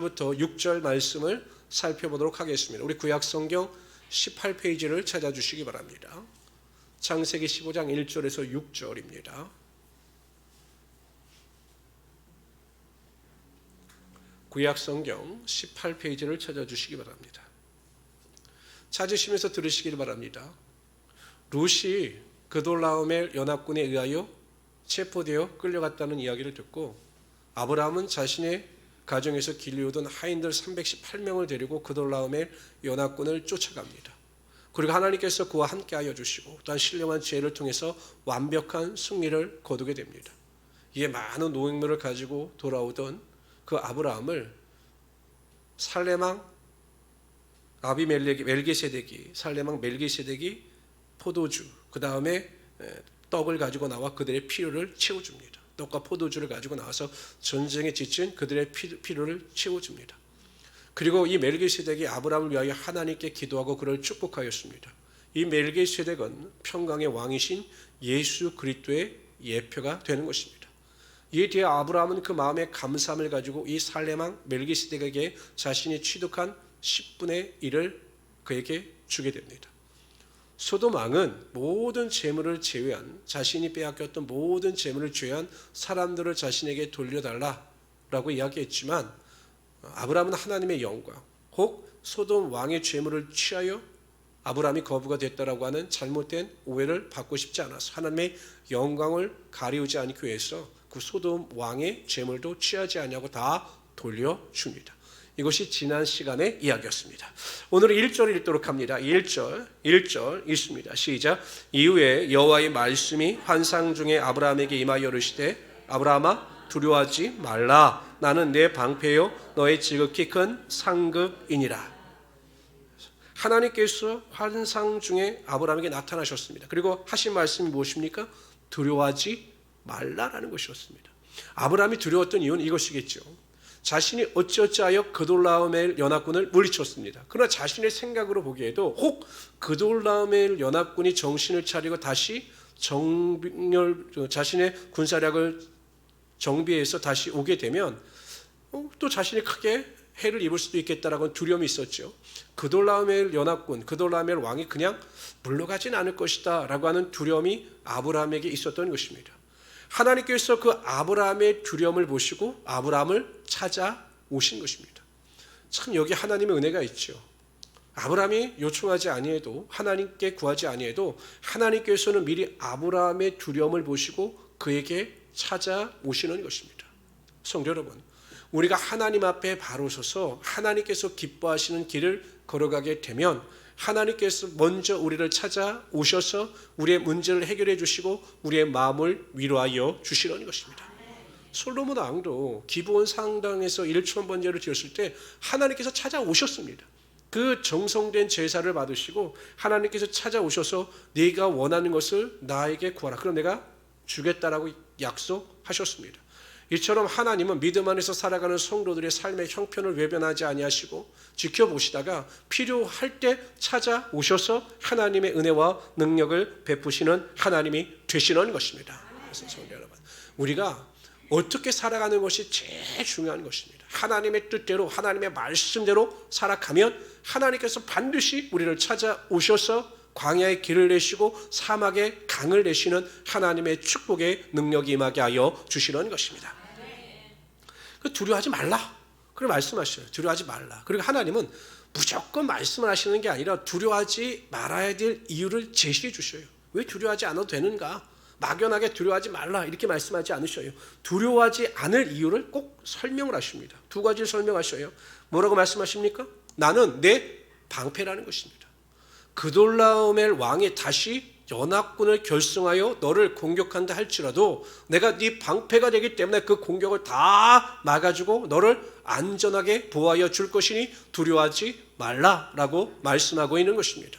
부터 6절 말씀을 살펴보도록 하겠습니다. 우리 구약성경 18페이지를 찾아주시기 바랍니다. 창세기 15장 1절에서 6절입니다. 구약성경 18페이지를 찾아주시기 바랍니다. 찾으시면서 들으시길 바랍니다. 룻이 그돌라오멜 연합군에 의하여 체포되어 끌려갔다는 이야기를 듣고 아브라함은 자신의 가정에서 길리우던 하인들 318명을 데리고 그돌라오멜 연합군을 쫓아갑니다. 그리고 하나님께서 그와 함께하여 주시고 또한 신령한 지혜를 통해서 완벽한 승리를 거두게 됩니다. 이에 많은 노획물을 가지고 돌아오던 그 아브라함을 살레망 멜기세덱이 살레망 멜기세덱이 포도주 그 다음에 떡을 가지고 나와 그들의 필요를 채워줍니다. 떡과 포도주를 가지고 나와서 전쟁에 지친 그들의 필요를 채워줍니다. 그리고 이 멜기세덱이 아브라함을 위하여 하나님께 기도하고 그를 축복하였습니다. 이 멜기세덱은 평강의 왕이신 예수 그리스도의 예표가 되는 것입니다. 이에 대해 아브라함은 그 마음의 감사함을 가지고 이 살레망 멜기세덱에게 자신이 취득한 10분의 1을 그에게 주게 됩니다. 소돔 왕은 모든 재물을 제외한 자신이 빼앗겼던 모든 재물을 제외한 사람들을 자신에게 돌려달라라고 이야기했지만 아브라함은 하나님의 영광 혹 소돔 왕의 재물을 취하여 아브라함이 거부가 됐다라고 하는 잘못된 오해를 받고 싶지 않아서 하나님의 영광을 가리우지 않기 위해서 그 소돔 왕의 재물도 취하지 않냐고 다 돌려줍니다. 이것이 지난 시간의 이야기였습니다. 오늘은 1절을 읽도록 합니다. 1절 읽습니다. 시작. 이후에 여호와의 말씀이 환상 중에 아브라함에게 임하여 이르시되 아브라함아 두려워하지 말라. 나는 내 방패요 너의 지극히 큰 상급이니라. 하나님께서 환상 중에 아브라함에게 나타나셨습니다. 그리고 하신 말씀이 무엇입니까? 두려워하지 말라라는 것이었습니다. 아브라함이 두려웠던 이유는 이것이겠죠. 자신이 어찌어찌하여 그돌라오멜 연합군을 물리쳤습니다. 그러나 자신의 생각으로 보기에도 혹 그돌라오멜 연합군이 정신을 차리고 다시 자신의 군사력을 정비해서 다시 오게 되면 또 자신이 크게 해를 입을 수도 있겠다라는 두려움이 있었죠. 그돌라오멜 연합군, 그돌라오멜 왕이 그냥 물러가진 않을 것이다 라고 하는 두려움이 아브라함에게 있었던 것입니다. 하나님께서 그 아브라함의 두려움을 보시고 아브라함을 찾아오신 것입니다. 참 여기 하나님의 은혜가 있죠. 아브라함이 요청하지 아니해도 하나님께 구하지 아니해도 하나님께서는 미리 아브라함의 두려움을 보시고 그에게 찾아오시는 것입니다. 성도 여러분, 우리가 하나님 앞에 바로 서서 하나님께서 기뻐하시는 길을 걸어가게 되면 하나님께서 먼저 우리를 찾아오셔서 우리의 문제를 해결해 주시고 우리의 마음을 위로하여 주시는 것입니다. 솔로몬 왕도 기브온 상당에서 1,000번제를 드렸을 때 하나님께서 찾아오셨습니다. 그 정성된 제사를 받으시고 하나님께서 찾아오셔서 네가 원하는 것을 나에게 구하라. 그럼 내가 주겠다라고 약속하셨습니다. 이처럼 하나님은 믿음 안에서 살아가는 성도들의 삶의 형편을 외면하지 아니하시고 지켜보시다가 필요할 때 찾아오셔서 하나님의 은혜와 능력을 베푸시는 하나님이 되시는 것입니다. 그래서 성도 여러분, 우리가 어떻게 살아가는 것이 제일 중요한 것입니다. 하나님의 뜻대로 하나님의 말씀대로 살아가면 하나님께서 반드시 우리를 찾아오셔서 광야의 길을 내시고 사막의 강을 내시는 하나님의 축복의 능력이 임하게 하여 주시는 것입니다. 두려워하지 말라. 그리고 말씀하셔요. 두려워하지 말라. 그리고 하나님은 무조건 말씀을 하시는 게 아니라 두려워하지 말아야 될 이유를 제시해 주셔요. 왜 두려워하지 않아도 되는가? 막연하게 두려워하지 말라 이렇게 말씀하지 않으셔요. 두려워하지 않을 이유를 꼭 설명을 하십니다. 두 가지를 설명하셔요. 뭐라고 말씀하십니까? 나는 내 방패라는 것입니다. 그돌라오멜 왕이 다시 연합군을 결성하여 너를 공격한다 할지라도 내가 네 방패가 되기 때문에 그 공격을 다 막아주고 너를 안전하게 보호하여 줄 것이니 두려워하지 말라라고 말씀하고 있는 것입니다.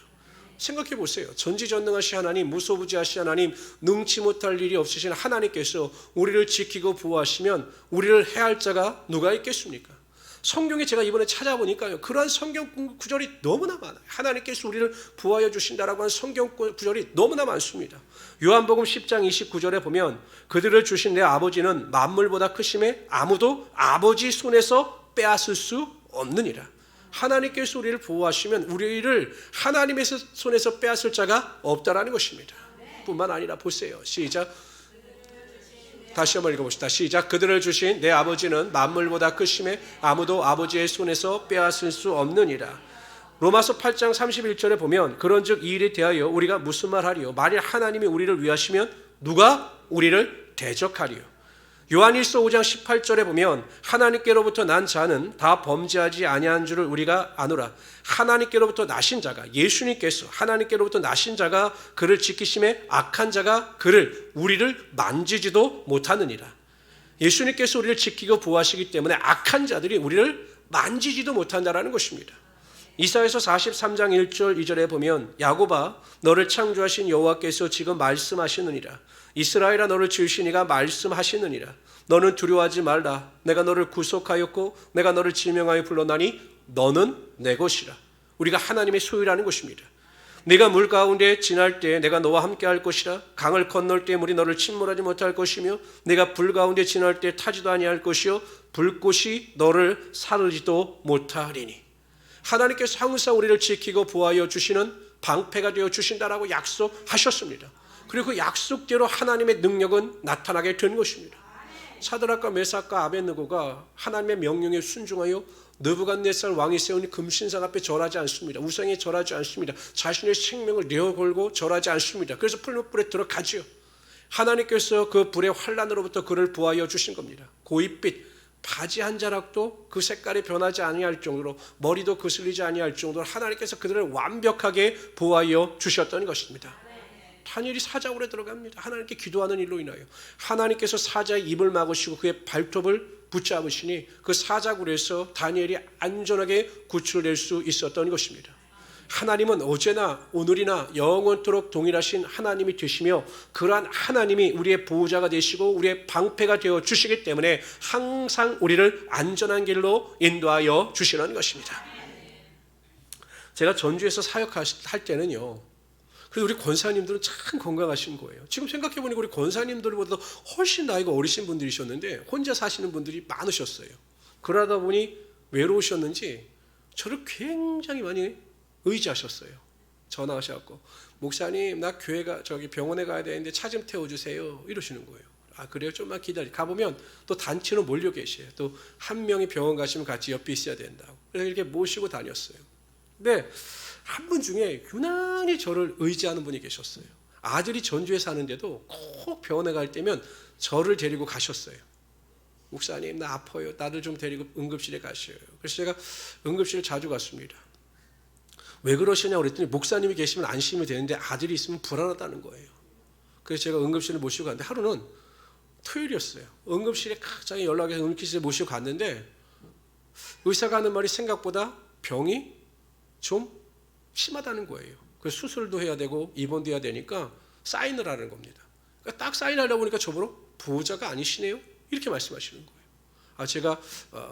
생각해 보세요. 전지전능하신 하나님, 무소부지하신 하나님, 능치 못할 일이 없으신 하나님께서 우리를 지키고 보호하시면 우리를 해할 자가 누가 있겠습니까? 성경에 제가 이번에 찾아보니까요, 그러한 성경 구절이 너무나 많아요. 하나님께서 우리를 보호하여 주신다라고 하는 성경 구절이 너무나 많습니다. 요한복음 10장 29절에 보면 그들을 주신 내 아버지는 만물보다 크심에 아무도 아버지 손에서 빼앗을 수 없느니라. 하나님께서 우리를 보호하시면 우리를 하나님의 손에서 빼앗을 자가 없다라는 것입니다. 뿐만 아니라 보세요. 시작. 다시 한번 읽어봅시다. 시작. 그들을 주신 내 아버지는 만물보다 크심에 아무도 아버지의 손에서 빼앗을 수 없느니라. 로마서 8장 31절에 보면 그런즉 이 일에 대하여 우리가 무슨 말하리요? 만일 하나님이 우리를 위하시면 누가 우리를 대적하리요? 요한일서 5장 18절에 보면 하나님께로부터 난 자는 다 범죄하지 아니한 줄을 우리가 아노라. 하나님께로부터 나신 자가, 예수님께서 하나님께로부터 나신 자가 그를 지키심에 악한 자가 우리를 만지지도 못하느니라. 예수님께서 우리를 지키고 보호하시기 때문에 악한 자들이 우리를 만지지도 못한다라는 것입니다. 이사야서 43장 1절 2절에 보면 야곱아 너를 창조하신 여호와께서 지금 말씀하시느니라. 이스라엘아 너를 지으신 이가 말씀하시느니라. 너는 두려워하지 말라. 내가 너를 구속하였고 내가 너를 지명하여 불렀나니 너는 내 것이라. 우리가 하나님의 소유라는 것입니다. 네가 물 가운데 지날 때 내가 너와 함께 할 것이라. 강을 건널 때 물이 너를 침몰하지 못할 것이며 네가 불 가운데 지날 때 타지도 아니할 것이요 불꽃이 너를 사르지도 못하리니. 하나님께서 항상 우리를 지키고 보호하여 주시는 방패가 되어 주신다라고 약속하셨습니다. 그리고 그 약속대로 하나님의 능력은 나타나게 된 것입니다. 사드락과 메삭과 아벳느고가 하나님의 명령에 순종하여 느부갓네살 왕이 세운 금신상 앞에 절하지 않습니다. 우상에 절하지 않습니다. 자신의 생명을 내어걸고 절하지 않습니다. 그래서 풀무불에 들어가지요. 하나님께서 그 불의 환란으로부터 그를 보호하여 주신 겁니다. 고윗빛 바지 한 자락도 그 색깔이 변하지 아니할 정도로 머리도 거슬리지 아니할 정도로 하나님께서 그들을 완벽하게 보호하여 주셨던 것입니다. 다니엘이 사자굴에 들어갑니다. 하나님께 기도하는 일로 인하여 하나님께서 사자의 입을 막으시고 그의 발톱을 붙잡으시니 그 사자굴에서 다니엘이 안전하게 구출될 수 있었던 것입니다. 하나님은 어제나 오늘이나 영원토록 동일하신 하나님이 되시며 그러한 하나님이 우리의 보호자가 되시고 우리의 방패가 되어 주시기 때문에 항상 우리를 안전한 길로 인도하여 주시는 것입니다. 제가 전주에서 사역할 때는요, 그래서 우리 권사님들은 참 건강하신 거예요. 지금 생각해보니까 우리 권사님들보다 훨씬 나이가 어리신 분들이셨는데 혼자 사시는 분들이 많으셨어요. 그러다 보니 외로우셨는지 저를 굉장히 많이 의지하셨어요. 전화하셔갖고 목사님 나 병원에 가야 되는데 차 좀 태워주세요 이러시는 거예요. 아 그래요? 좀만 기다려. 가보면 또 단체로 몰려 계세요. 또 한 명이 병원 가시면 같이 옆에 있어야 된다고. 그래서 이렇게 모시고 다녔어요. 근데 한 분 중에 유난히 저를 의지하는 분이 계셨어요. 아들이 전주에 사는데도 꼭 병원에 갈 때면 저를 데리고 가셨어요. 목사님 나 아파요. 나를 좀 데리고 응급실에 가셔요. 그래서 제가 응급실에 자주 갔습니다. 왜 그러시냐고 그랬더니 목사님이 계시면 안심이 되는데 아들이 있으면 불안하다는 거예요. 그래서 제가 응급실을 모시고 갔는데 하루는 토요일이었어요. 응급실에 갑자기 연락해서 응급실에 모시고 갔는데 의사가 하는 말이 생각보다 병이 좀 심하다는 거예요. 그래서 수술도 해야 되고 입원도 해야 되니까 사인을 하는 겁니다. 그러니까 딱 사인하려고 보니까 저보고 보호자가 아니시네요? 이렇게 말씀하시는 거예요. 제가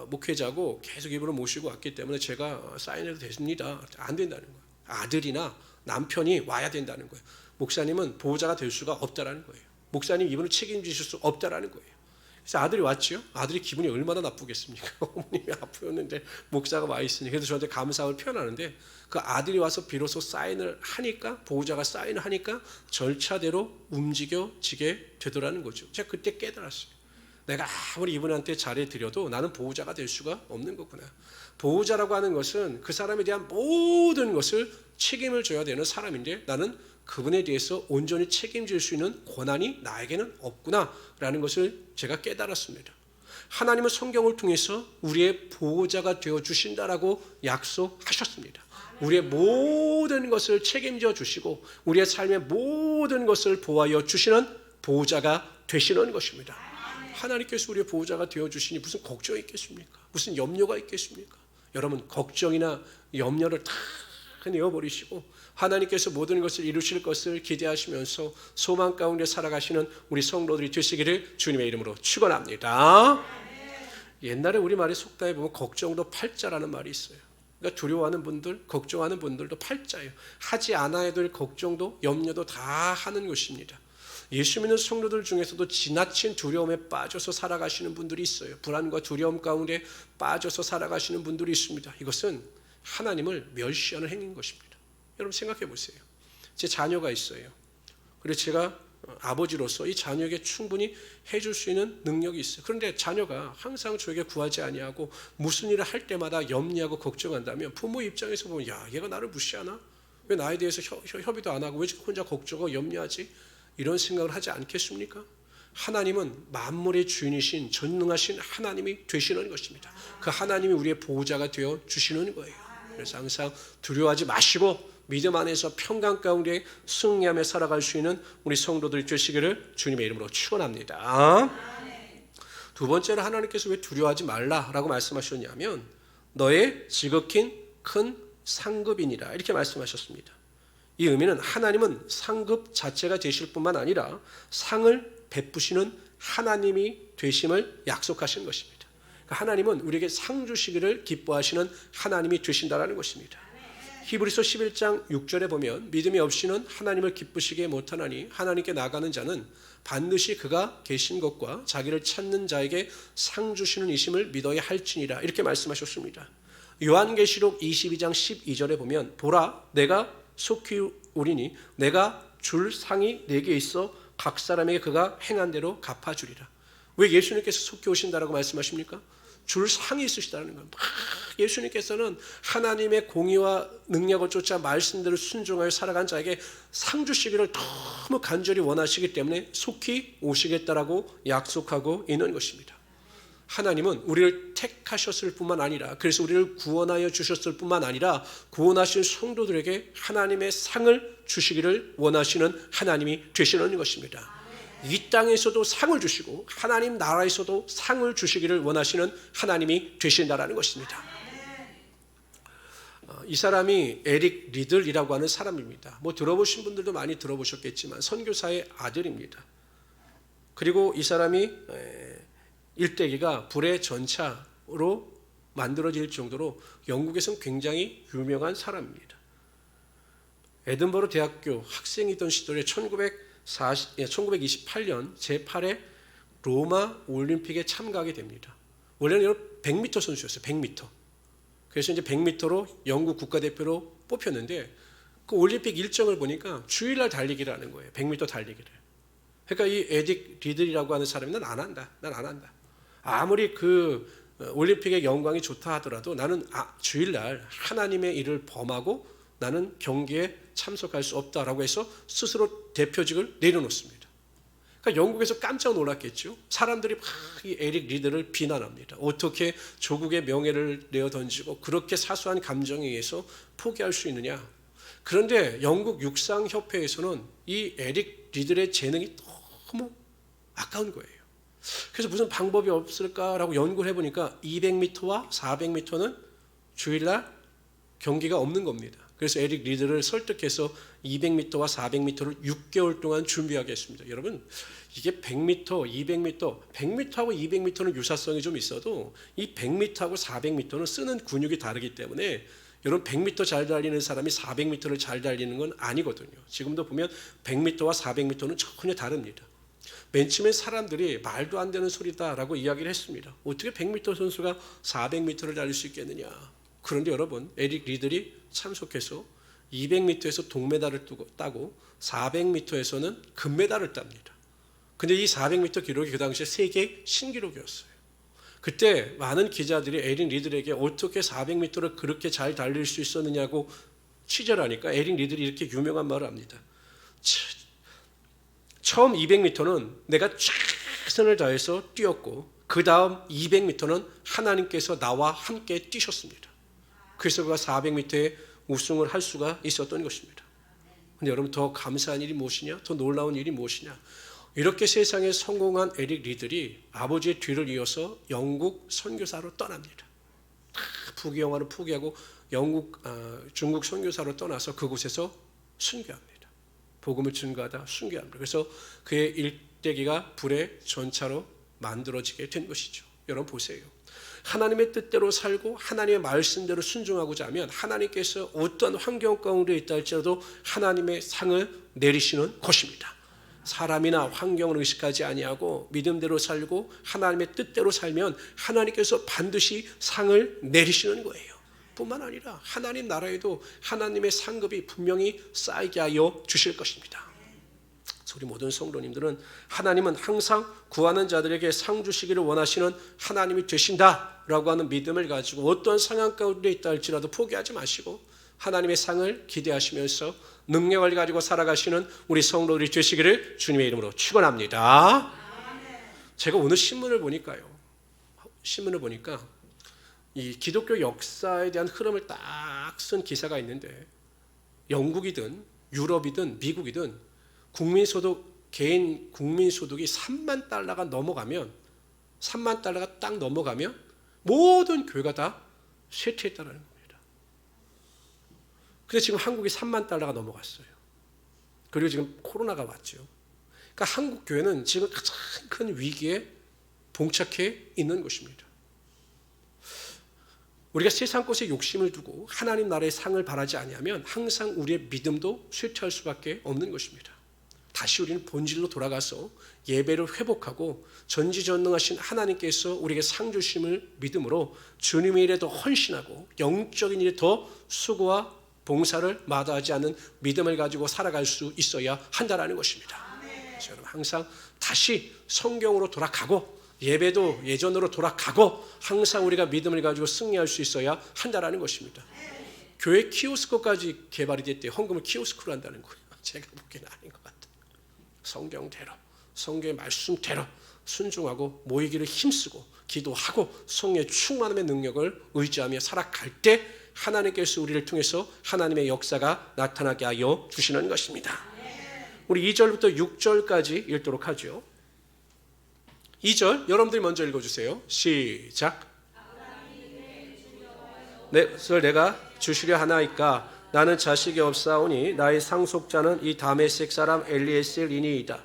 목회자고 계속 이분을 모시고 왔기 때문에 제가 사인해도 됩니다. 안 된다는 거예요. 아들이나 남편이 와야 된다는 거예요. 목사님은 보호자가 될 수가 없다라는 거예요. 목사님 이분을 책임지실 수 없다라는 거예요. 그래서 아들이 왔죠. 아들이 기분이 얼마나 나쁘겠습니까? 어머님이 아프였는데 목사가 와 있으니. 그래서 저한테 감사함을 표현하는데 그 아들이 와서 비로소 사인을 하니까 보호자가 사인을 하니까 절차대로 움직여지게 되더라는 거죠. 제가 그때 깨달았어요. 내가 아무리 이분한테 잘해드려도 나는 보호자가 될 수가 없는 거구나. 보호자라고 하는 것은 그 사람에 대한 모든 것을 책임을 져야 되는 사람인데 나는 그분에 대해서 온전히 책임질 수 있는 권한이 나에게는 없구나라는 것을 제가 깨달았습니다. 하나님은 성경을 통해서 우리의 보호자가 되어주신다라고 약속하셨습니다. 우리의 모든 것을 책임져 주시고 우리의 삶의 모든 것을 보호하여 주시는 보호자가 되시는 것입니다. 하나님께서 우리의 보호자가 되어주시니 무슨 걱정이 있겠습니까? 무슨 염려가 있겠습니까? 여러분 걱정이나 염려를 다 내어버리시고 하나님께서 모든 것을 이루실 것을 기대하시면서 소망 가운데 살아가시는 우리 성도들이 되시기를 주님의 이름으로 축원합니다. 옛날에 우리말의 속담에 보면 걱정도 팔자라는 말이 있어요. 그러니까 두려워하는 분들, 걱정하는 분들도 팔자예요. 하지 않아야 될 걱정도 염려도 다 하는 것입니다. 예수 믿는 성도들 중에서도 지나친 두려움에 빠져서 살아가시는 분들이 있어요. 불안과 두려움 가운데 빠져서 살아가시는 분들이 있습니다. 이것은 하나님을 멸시하는 행위인 것입니다. 여러분 생각해 보세요. 제 자녀가 있어요. 그래서 제가 아버지로서 이 자녀에게 충분히 해줄 수 있는 능력이 있어요. 그런데 자녀가 항상 저에게 구하지 아니하고 무슨 일을 할 때마다 염려하고 걱정한다면 부모 입장에서 보면 야, 얘가 나를 무시하나? 왜 나에 대해서 협의도 안 하고 왜 혼자 걱정하고 염려하지? 이런 생각을 하지 않겠습니까? 하나님은 만물의 주인이신 전능하신 하나님이 되시는 것입니다. 그 하나님이 우리의 보호자가 되어 주시는 거예요. 그래서 항상 두려워하지 마시고 믿음 안에서 평강 가운데 승리하며 살아갈 수 있는 우리 성도들이 되시기를 주님의 이름으로 축원합니다. 두 번째로 하나님께서 왜 두려워하지 말라라고 말씀하셨냐면 너의 지극히 큰 상급이니라 이렇게 말씀하셨습니다. 이 의미는 하나님은 상급 자체가 되실 뿐만 아니라 상을 베푸시는 하나님이 되심을 약속하신 것입니다. 그러니까 하나님은 우리에게 상 주시기를 기뻐하시는 하나님이 되신다라는 것입니다. 히브리서 11장 6절에 보면 믿음이 없이는 하나님을 기쁘시게 못하나니 하나님께 나가는 자는 반드시 그가 계신 것과 자기를 찾는 자에게 상 주시는 이심을 믿어야 할지니라 이렇게 말씀하셨습니다. 요한계시록 22장 12절에 보면 보라 내가 속히 오리니 내가 줄 상이 내게 있어 각 사람에게 그가 행한 대로 갚아주리라. 왜 예수님께서 속히 오신다라고 말씀하십니까? 줄 상이 있으시다는 겁니다. 예수님께서는 하나님의 공의와 능력을 쫓아 말씀대로 순종하여 살아간 자에게 상 주시기를 너무 간절히 원하시기 때문에 속히 오시겠다라고 약속하고 있는 것입니다. 하나님은 우리를 택하셨을 뿐만 아니라 그래서 우리를 구원하여 주셨을 뿐만 아니라 구원하신 성도들에게 하나님의 상을 주시기를 원하시는 하나님이 되시는 것입니다. 이 땅에서도 상을 주시고 하나님 나라에서도 상을 주시기를 원하시는 하나님이 되신다라는 것입니다. 이 사람이 에릭 리들이라고 하는 사람입니다. 뭐 들어보신 분들도 많이 들어보셨겠지만 선교사의 아들입니다. 그리고 이 사람이 일대기가 불의 전차로 만들어질 정도로 영국에서는 굉장히 유명한 사람입니다. 에든버러 대학교 학생이던 시절에 1928년 제8회 로마 올림픽에 참가하게 됩니다. 원래는 100m 선수였어요. 100m. 그래서 이제 100m로 영국 국가대표로 뽑혔는데 그 올림픽 일정을 보니까 주일날 달리기를 하는 거예요. 100m 달리기를. 그러니까 이 에딕 리들이라고 하는 사람이 난 안 한다. 아무리 그 올림픽의 영광이 좋다 하더라도 나는 주일날 하나님의 일을 범하고 나는 경기에 참석할 수 없다라고 해서 스스로 대표직을 내려놓습니다. 그러니까 영국에서 깜짝 놀랐겠죠. 사람들이 막 이 에릭 리들을 비난합니다. 어떻게 조국의 명예를 내어 던지고 그렇게 사소한 감정에 의해서 포기할 수 있느냐. 그런데 영국 육상협회에서는 이 에릭 리들의 재능이 너무 아까운 거예요. 그래서 무슨 방법이 없을까라고 연구를 해보니까 200m와 400m는 주일날 경기가 없는 겁니다. 그래서 에릭 리들을 설득해서 200m와 400m를 6개월 동안 준비하게 했습니다. 여러분 이게 100m, 200m, 100m하고 200m는 유사성이 좀 있어도 이 100m하고 400m는 쓰는 근육이 다르기 때문에 여러분 100m 잘 달리는 사람이 400m를 잘 달리는 건 아니거든요. 지금도 보면 100m와 400m는 전혀 다릅니다. 맨 처음에 사람들이 말도 안 되는 소리다라고 이야기를 했습니다. 어떻게 100m 선수가 400m를 달릴 수 있겠느냐. 그런데 여러분 에릭 리들이 참석해서 200m에서 동메달을 따고 400m에서는 금메달을 땁니다. 근데 이 400m 기록이 그 당시에 세계 신기록이었어요. 그때 많은 기자들이 에릭 리들에게 어떻게 400m를 그렇게 잘 달릴 수 있었느냐고 취재를 하니까 에릭 리들이 이렇게 유명한 말을 합니다. 처음 200m는 내가 최선을 다해서 뛰었고 그 다음 200m는 하나님께서 나와 함께 뛰셨습니다. 그래서 그가 400m에 우승을 할 수가 있었던 것입니다. 근데 여러분 더 감사한 일이 무엇이냐? 더 놀라운 일이 무엇이냐? 이렇게 세상에 성공한 에릭 리들이 아버지의 뒤를 이어서 영국 선교사로 떠납니다. 부귀영화를 포기하고 중국 선교사로 떠나서 그곳에서 순교합니다. 복음을 증거하다 순교합니다. 그래서 그의 일대기가 불의 전차로 만들어지게 된 것이죠. 여러분 보세요. 하나님의 뜻대로 살고 하나님의 말씀대로 순종하고자 하면 하나님께서 어떤 환경 가운데 있다 할지라도 하나님의 상을 내리시는 것입니다. 사람이나 환경을 의식하지 아니하고 믿음대로 살고 하나님의 뜻대로 살면 하나님께서 반드시 상을 내리시는 거예요. 뿐만 아니라 하나님 나라에도 하나님의 상급이 분명히 쌓이게 하여 주실 것입니다. 우리 모든 성도님들은 하나님은 항상 구하는 자들에게 상 주시기를 원하시는 하나님이 되신다라고 하는 믿음을 가지고 어떤 상황 가운데 있다 할지라도 포기하지 마시고 하나님의 상을 기대하시면서 능력을 가지고 살아가시는 우리 성도들이 되시기를 주님의 이름으로 축원합니다. 제가 오늘 신문을 보니까 이 기독교 역사에 대한 흐름을 딱 쓴 기사가 있는데 영국이든 유럽이든 미국이든 개인 국민소득이 3만 달러가 넘어가면 3만 달러가 딱 넘어가면 모든 교회가 다 쇠퇴했다는 겁니다. 그래서 지금 한국이 3만 달러가 넘어갔어요. 그리고 지금 코로나가 왔죠. 그러니까 한국 교회는 지금 가장 큰 위기에 봉착해 있는 것입니다. 우리가 세상 것에 욕심을 두고 하나님 나라의 상을 바라지 아니하면 항상 우리의 믿음도 쇠퇴할 수밖에 없는 것입니다. 다시 우리는 본질로 돌아가서 예배를 회복하고 전지전능하신 하나님께서 우리에게 상 주심을 믿음으로 주님의 일에 더 헌신하고 영적인 일에 더 수고와 봉사를 마다하지 않는 믿음을 가지고 살아갈 수 있어야 한다는 것입니다. 그래서 여러분 항상 다시 성경으로 돌아가고 예배도 예전으로 돌아가고 항상 우리가 믿음을 가지고 승리할 수 있어야 한다는 것입니다. 교회 키오스크까지 개발이 됐대요. 헌금을 키오스크로 한다는 거예요. 제가 보기에는 아닌 것 같아요. 성경대로 성경의 말씀대로 순종하고 모이기를 힘쓰고 기도하고 성령의 충만함의 능력을 의지하며 살아갈 때 하나님께서 우리를 통해서 하나님의 역사가 나타나게 하여 주시는 것입니다. 우리 2절부터 6절까지 읽도록 하죠. 2절 여러분들이 먼저 읽어주세요. 시작. 내 것을 내가 주시려 하나이까 나는 자식이 없사오니 나의 상속자는 이 다메섹 사람 엘리에셀이니이다.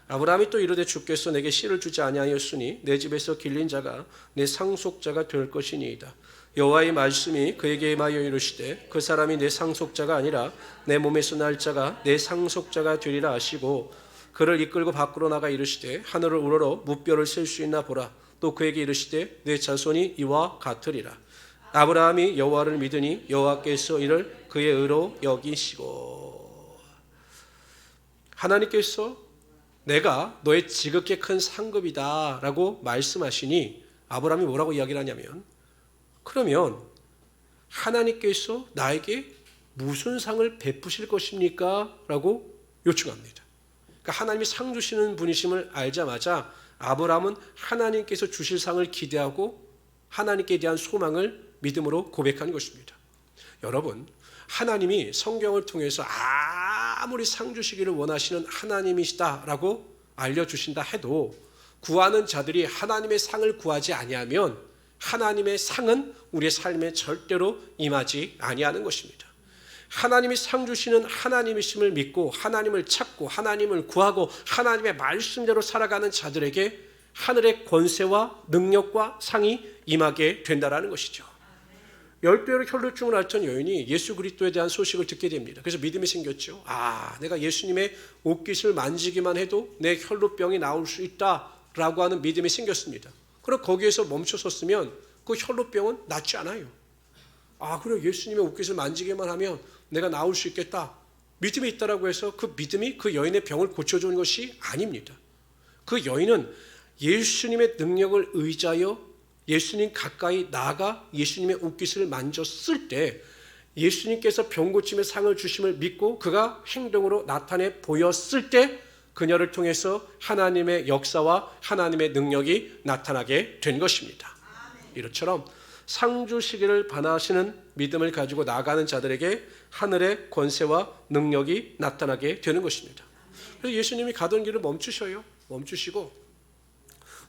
아브라함이 또 이르되 주께서 내게 씨를 주지 아니하였으니 내 집에서 길린 자가 내 상속자가 될 것이니이다. 여호와의 말씀이 그에게 임하여 이르시되 그 사람이 내 상속자가 아니라 내 몸에서 날 자가 내 상속자가 되리라 하시고 그를 이끌고 밖으로 나가 이르시되 하늘을 우러러 무뼈를 셀 수 있나 보라. 또 그에게 이르시되 내 자손이 이와 같으리라. 아브라함이 여호와를 믿으니 여호와께서 이를 그의 의로 여기시고. 하나님께서 내가 너의 지극히 큰 상급이다 라고 말씀하시니 아브라함이 뭐라고 이야기를 하냐면 그러면 하나님께서 나에게 무슨 상을 베푸실 것입니까? 라고 요청합니다. 그러니까 하나님이 상 주시는 분이심을 알자마자 아브라함은 하나님께서 주실 상을 기대하고 하나님께 대한 소망을 믿음으로 고백하는 것입니다. 여러분, 하나님이 성경을 통해서 아무리 상 주시기를 원하시는 하나님이시다라고 알려주신다 해도 구하는 자들이 하나님의 상을 구하지 아니하면 하나님의 상은 우리의 삶에 절대로 임하지 아니하는 것입니다. 하나님이 상 주시는 하나님이심을 믿고 하나님을 찾고 하나님을 구하고 하나님의 말씀대로 살아가는 자들에게 하늘의 권세와 능력과 상이 임하게 된다는 것이죠. 10배로 혈루증을 앓던 여인이 예수 그리스도에 대한 소식을 듣게 됩니다. 그래서 믿음이 생겼죠. 내가 예수님의 옷깃을 만지기만 해도 내 혈루병이 나올 수 있다라고 하는 믿음이 생겼습니다. 그럼 거기에서 멈춰섰으면 그 혈루병은 낫지 않아요. 그래 예수님의 옷깃을 만지기만 하면 내가 나올 수 있겠다. 믿음이 있다라고 해서 그 믿음이 그 여인의 병을 고쳐주는 것이 아닙니다. 그 여인은 예수님의 능력을 의지하여 예수님 가까이 나아가 예수님의 옷깃을 만졌을 때 예수님께서 병고침의 상을 주심을 믿고 그가 행동으로 나타내 보였을 때 그녀를 통해서 하나님의 역사와 하나님의 능력이 나타나게 된 것입니다. 이처럼 상 주시기를 바라시는 믿음을 가지고 나아가는 자들에게 하늘의 권세와 능력이 나타나게 되는 것입니다. 그래서 예수님이 가던 길을 멈추셔요. 멈추시고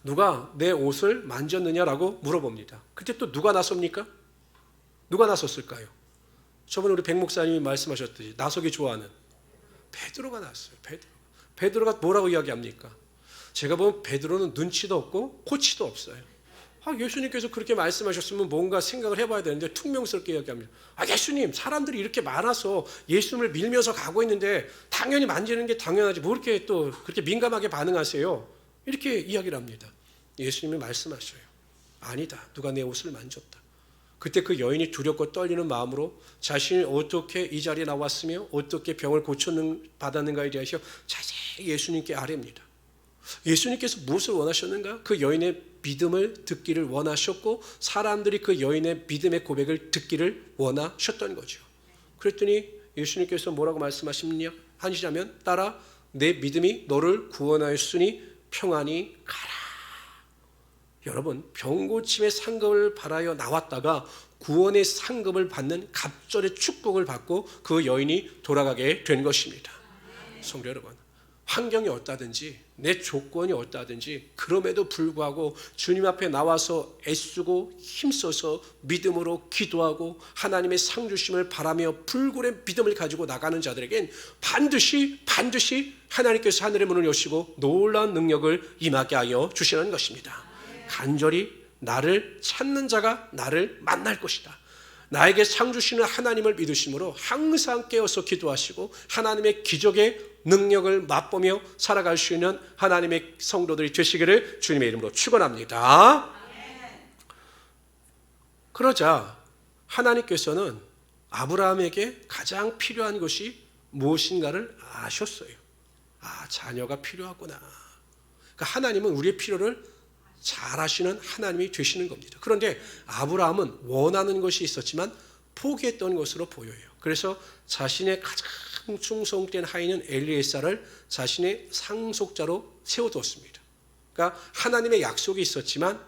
누가 내 옷을 만졌느냐라고 물어봅니다. 그때 또 누가 나섭니까? 누가 나섰을까요? 저번에 우리 백 목사님이 말씀하셨듯이 나서기 좋아하는 베드로가 나왔어요. 베드로가 뭐라고 이야기합니까? 제가 보면 베드로는 눈치도 없고 코치도 없어요. 예수님께서 그렇게 말씀하셨으면 뭔가 생각을 해봐야 되는데 퉁명스럽게 이야기합니다. 예수님, 사람들이 이렇게 많아서 예수님을 밀면서 가고 있는데 당연히 만지는 게 당연하지 뭐 이렇게 또 그렇게 민감하게 반응하세요? 이렇게 이야기를 합니다. 예수님이 말씀하셔요. 아니다. 누가 내 옷을 만졌다. 그때 그 여인이 두렵고 떨리는 마음으로 자신이 어떻게 이 자리에 나왔으며 어떻게 병을 고쳐받았는가에 대해서 자세히 예수님께 아뢰입니다. 예수님께서 무엇을 원하셨는가? 그 여인의 믿음을 듣기를 원하셨고 사람들이 그 여인의 믿음의 고백을 듣기를 원하셨던 거죠. 그랬더니 예수님께서 뭐라고 말씀하시냐면 따라 내 믿음이 너를 구원하였으니 평안히 가라. 여러분, 병고침의 상급을 바라여 나왔다가 구원의 상급을 받는 갑절의 축복을 받고 그 여인이 돌아가게 된 것입니다. 성도 여러분, 환경이 어떠하든지 내 조건이 어떠하든지 그럼에도 불구하고 주님 앞에 나와서 애쓰고 힘써서 믿음으로 기도하고 하나님의 상 주심을 바라며 불굴의 믿음을 가지고 나가는 자들에겐 반드시 하나님께서 하늘의 문을 여시고 놀라운 능력을 임하게 하여 주시는 것입니다. 간절히 나를 찾는 자가 나를 만날 것이다. 나에게 상 주시는 하나님을 믿으심으로 항상 깨어서 기도하시고 하나님의 기적의 능력을 맛보며 살아갈 수 있는 하나님의 성도들이 되시기를 주님의 이름으로 축원합니다. 그러자 하나님께서는 아브라함에게 가장 필요한 것이 무엇인가를 아셨어요. 자녀가 필요하구나. 그러니까 하나님은 우리의 필요를 잘 아시는 하나님이 되시는 겁니다. 그런데 아브라함은 원하는 것이 있었지만 포기했던 것으로 보여요. 그래서 자신의 가장 충성된 하인인 엘리에셀을 자신의 상속자로 세워두었습니다. 그러니까 하나님의 약속이 있었지만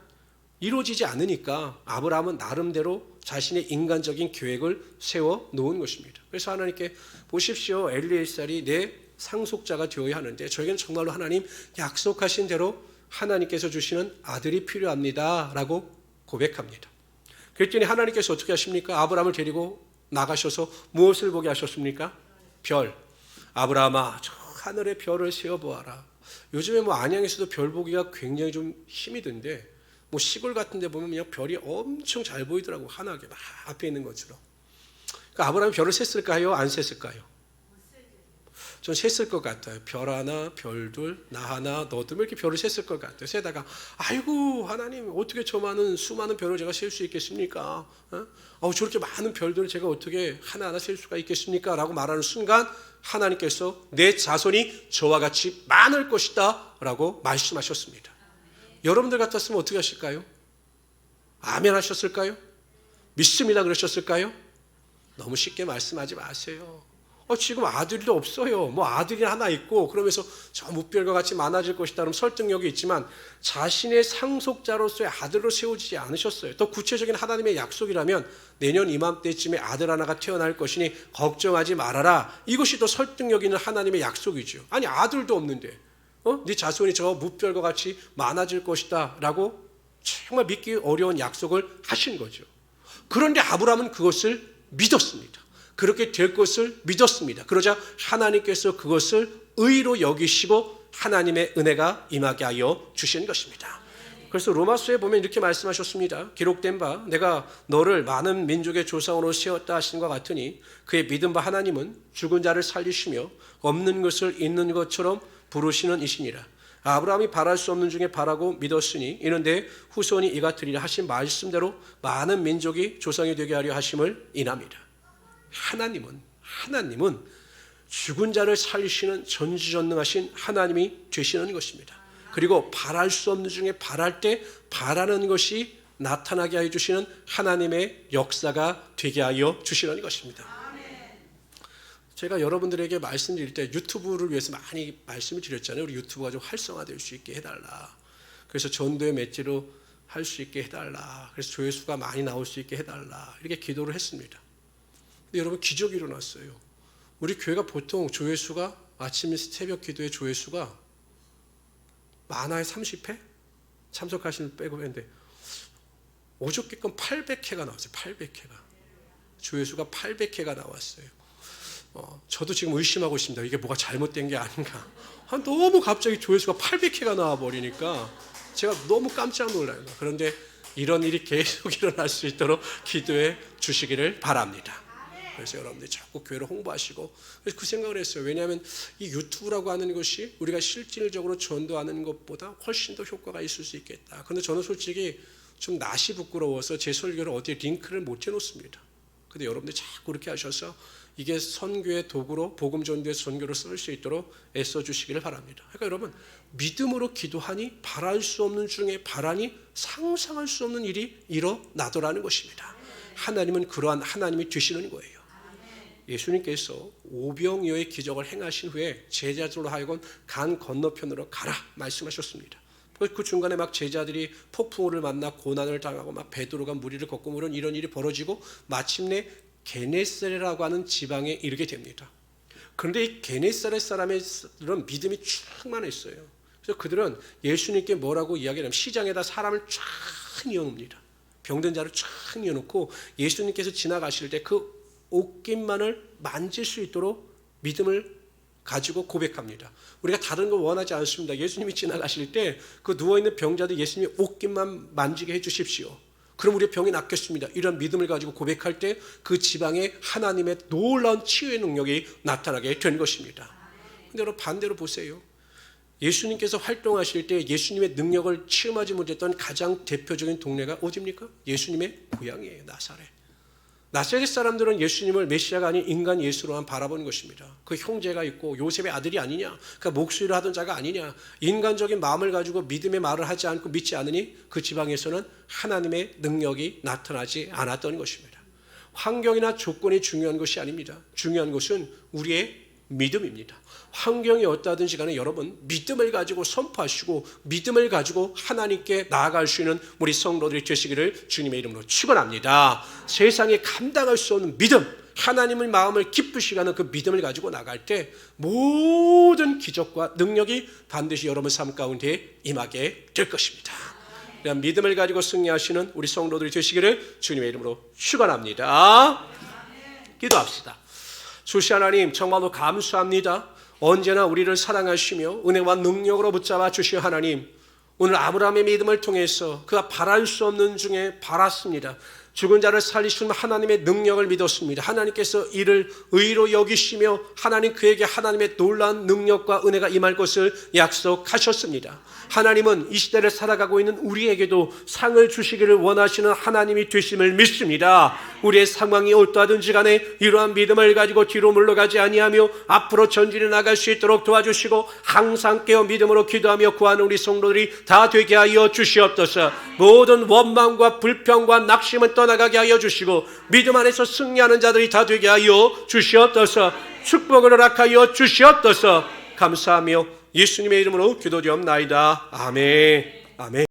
이루어지지 않으니까 아브라함은 나름대로 자신의 인간적인 계획을 세워놓은 것입니다. 그래서 하나님께 보십시오. 엘리에셀이 내 상속자가 되어야 하는데 저에게는 정말로 하나님 약속하신 대로 하나님께서 주시는 아들이 필요합니다 라고 고백합니다. 그랬더니 하나님께서 어떻게 하십니까? 아브라함을 데리고 나가셔서 무엇을 보게 하셨습니까? 별. 아브라함아, 저 하늘의 별을 세어보아라. 요즘에 안양에서도 별 보기가 굉장히 좀 힘이 든데 시골 같은 데 보면 그냥 별이 엄청 잘 보이더라고. 환하게 막 앞에 있는 것처럼. 그러니까 아브라함이 별을 셌을까요? 안 셌을까요? 전 셌을 것 같아요. 별 하나, 별 둘, 나 하나, 너 둘 이렇게 별을 셌을 것 같아요. 세다가 아이고 하나님 어떻게 저 많은 수많은 별을 제가 셀 수 있겠습니까? 저렇게 많은 별들을 제가 어떻게 하나하나 셀 수가 있겠습니까? 라고 말하는 순간 하나님께서 내 자손이 저와 같이 많을 것이다 라고 말씀하셨습니다. 여러분들 같았으면 어떻게 하실까요? 아멘 하셨을까요? 믿습니다 그러셨을까요? 너무 쉽게 말씀하지 마세요. 지금 아들도 없어요. 아들이 하나 있고 그러면서 저 무별과 같이 많아질 것이다. 그럼 설득력이 있지만 자신의 상속자로서의 아들로 세우지 않으셨어요. 더 구체적인 하나님의 약속이라면 내년 이맘때쯤에 아들 하나가 태어날 것이니 걱정하지 말아라. 이것이 더 설득력 있는 하나님의 약속이죠. 아니 아들도 없는데 네 자손이 저 무별과 같이 많아질 것이다 라고 정말 믿기 어려운 약속을 하신 거죠. 그런데 아브라함은 그것을 믿었습니다. 그렇게 될 것을 믿었습니다. 그러자 하나님께서 그것을 의로 여기시고 하나님의 은혜가 임하게 하여 주신 것입니다. 그래서 로마서에 보면 이렇게 말씀하셨습니다. 기록된 바 내가 너를 많은 민족의 조상으로 세웠다 하신 것 같으니 그의 믿은 바 하나님은 죽은 자를 살리시며 없는 것을 있는 것처럼 부르시는 이시니라. 아브라함이 바랄 수 없는 중에 바라고 믿었으니 이는 내 후손이 이같으리라 하신 말씀대로 많은 민족이 조상이 되게 하려 하심을 인합니다. 하나님은 죽은 자를 살리시는 전지전능하신 하나님이 되시는 것입니다. 그리고 바랄 수 없는 중에 바랄 때 바라는 것이 나타나게 하여 주시는 하나님의 역사가 되게 하여 주시는 것입니다. 제가 여러분들에게 말씀드릴 때 유튜브를 위해서 많이 말씀을 드렸잖아요. 우리 유튜브가 좀 활성화될 수 있게 해달라. 그래서 전도의 매체로 할 수 있게 해달라. 그래서 조회수가 많이 나올 수 있게 해달라. 이렇게 기도를 했습니다. 근데 여러분 기적이 일어났어요. 우리 교회가 보통 조회수가 아침 새벽 기도의 조회수가 많아야 30회? 참석하시는 빼고 했는데 어저께 건 800회가 나왔어요. 800회가. 조회수가 800회가 나왔어요. 저도 지금 의심하고 있습니다. 이게 뭐가 잘못된 게 아닌가. 너무 갑자기 조회수가 800회가 나와버리니까 제가 너무 깜짝 놀라요. 그런데 이런 일이 계속 일어날 수 있도록 기도해 주시기를 바랍니다. 그래서 여러분들이 자꾸 교회를 홍보하시고, 그래서 그 생각을 했어요. 왜냐하면 이 유튜브라고 하는 것이 우리가 실질적으로 전도하는 것보다 훨씬 더 효과가 있을 수 있겠다. 그런데 저는 솔직히 좀 낯이 부끄러워서 제 설교를 어디에 링크를 못 해놓습니다. 근데 여러분들이 자꾸 그렇게 하셔서 이게 선교의 도구로 복음 전도의 선교로 쓸 수 있도록 애써주시기를 바랍니다. 그러니까 여러분, 믿음으로 기도하니 바랄 수 없는 중에 바라니 상상할 수 없는 일이 일어나더라는 것입니다. 하나님은 그러한 하나님이 되시는 거예요. 예수님께서 오병이어의 기적을 행하신 후에 제자들로 하여금 강 건너편으로 가라 말씀하셨습니다. 그 중간에 막 제자들이 폭풍우를 만나 고난을 당하고 막 베드로가 무리를 걷고 이런 일이 벌어지고 마침내 게네사렛이라고 하는 지방에 이르게 됩니다. 그런데 이 게네사렛 사람들은 믿음이 충만했어요. 그래서 그들은 예수님께 뭐라고 이야기하냐면 시장에다 사람을 쫙 이어놓습니다. 병든 자를 쫙 이어놓고 예수님께서 지나가실 때 그 옷깃만을 만질 수 있도록 믿음을 가지고 고백합니다. 우리가 다른 거 원하지 않습니다. 예수님이 지나가실 때 그 누워있는 병자들 예수님이 옷깃만 만지게 해주십시오. 그럼 우리의 병이 낫겠습니다. 이런 믿음을 가지고 고백할 때 그 지방에 하나님의 놀라운 치유의 능력이 나타나게 된 것입니다. 근데 여러분 반대로 보세요. 예수님께서 활동하실 때 예수님의 능력을 체험하지 못했던 가장 대표적인 동네가 어디입니까? 예수님의 고향이에요. 나사렛. 나사렛 사람들은 예수님을 메시아가 아닌 인간 예수로만 바라보는 것입니다. 그 형제가 있고 요셉의 아들이 아니냐, 그 목수일을 하던 자가 아니냐, 인간적인 마음을 가지고 믿음의 말을 하지 않고 믿지 않으니 그 지방에서는 하나님의 능력이 나타나지 않았던 것입니다. 환경이나 조건이 중요한 것이 아닙니다. 중요한 것은 우리의 믿음입니다. 환경이 어떠하든지 간에 여러분 믿음을 가지고 선포하시고 믿음을 가지고 하나님께 나아갈 수 있는 우리 성도들이 되시기를 주님의 이름으로 축원합니다. 세상에 감당할 수 없는 믿음, 하나님의 마음을 기쁘시게 하는 그 믿음을 가지고 나갈 때 모든 기적과 능력이 반드시 여러분 삶 가운데 임하게 될 것입니다. 그냥 믿음을 가지고 승리하시는 우리 성도들이 되시기를 주님의 이름으로 축원합니다. 기도합시다. 주시 하나님 정말로 감사합니다. 언제나 우리를 사랑하시며 은혜와 능력으로 붙잡아 주시오 하나님. 오늘 아브라함의 믿음을 통해서 그가 바랄 수 없는 중에 바랐습니다. 죽은 자를 살리시는 하나님의 능력을 믿었습니다. 하나님께서 이를 의로 여기시며 하나님 그에게 하나님의 놀라운 능력과 은혜가 임할 것을 약속하셨습니다. 하나님은 이 시대를 살아가고 있는 우리에게도 상을 주시기를 원하시는 하나님이 되심을 믿습니다. 우리의 상황이 어떠하든지 간에 이러한 믿음을 가지고 뒤로 물러가지 아니하며 앞으로 전진해 나갈 수 있도록 도와주시고 항상 깨어 믿음으로 기도하며 구하는 우리 성도들이 다 되게 하여 주시옵소서. 모든 원망과 불평과 낙심은 떠나가게 하여 주시고 믿음 안에서 승리하는 자들이 다 되게 하여 주시옵소서. 축복을 허락하여 주시옵소서. 감사하며 예수님의 이름으로 기도드리옵나이다. 아멘. 아멘.